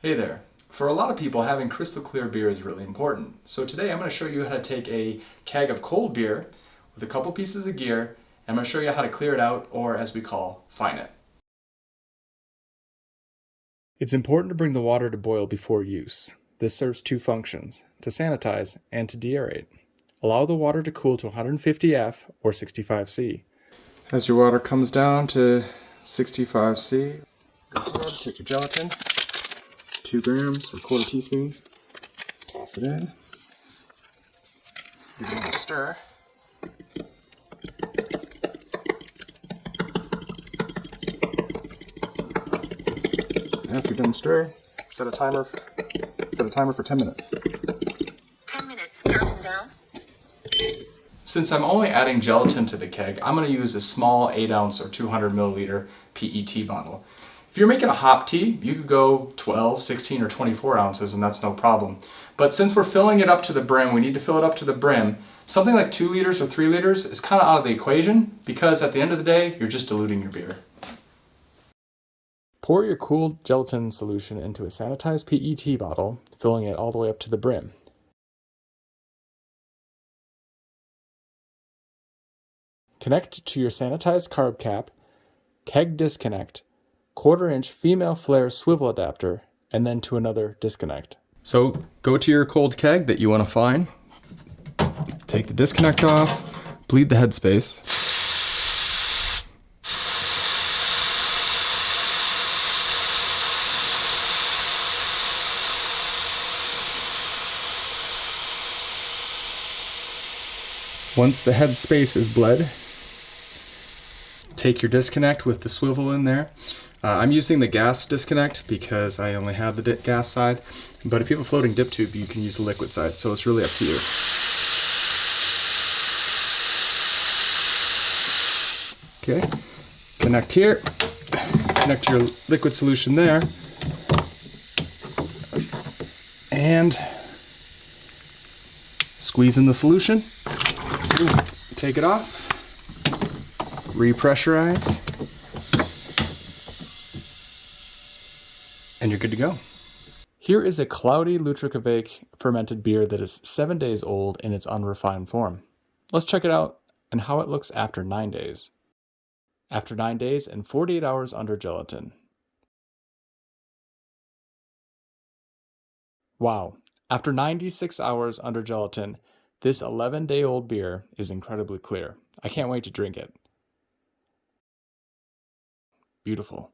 Hey there. For a lot of people, having crystal clear beer is really important. So today I'm going to show you how to take a keg of cold beer with a couple pieces of gear, and I'm going to show you how to clear it out, or as we call, fine it. It's important to bring the water to boil before use. This serves two functions, to sanitize and to deaerate. Allow the water to cool to 150 F or 65 C. As your water comes down to 65 C, go ahead, take your gelatin, 2 grams or quarter teaspoon, toss it in, give it a stir. After you're done stirring, set a timer for 10 minutes. 10 minutes, counting down. Since I'm only adding gelatin to the keg, I'm going to use a small 8 ounce or 200 milliliter PET bottle. If you're making a hop tea, you could go 12, 16, or 24 ounces, and that's no problem. But since we're filling it up to the brim, we need to fill it up to the brim. Something like 2 liters or 3 liters is kind of out of the equation, because at the end of the day, you're just diluting your beer. Pour your cooled gelatin solution into a sanitized PET bottle, filling it all the way up to the brim. Connect to your sanitized carb cap, keg disconnect, 1/4 inch female flare swivel adapter, and then to another disconnect. So go to your cold keg that you want to find, take the disconnect off, bleed the headspace. Once the headspace is bled, take your disconnect with the swivel in there. I'm using the gas disconnect because I only have the gas side, but if you have a floating dip tube, you can use the liquid side, so it's really up to you. Okay, connect here, connect your liquid solution there, and squeeze in the solution, take it off, repressurize, and you're good to go. Here is a cloudy Lutricovake fermented beer that is 7 days old in its unrefined form. Let's check it out and how it looks after 9 days. After 9 days and 48 hours under gelatin. Wow, after 96 hours under gelatin, this 11-day-old beer is incredibly clear. I can't wait to drink it. Beautiful.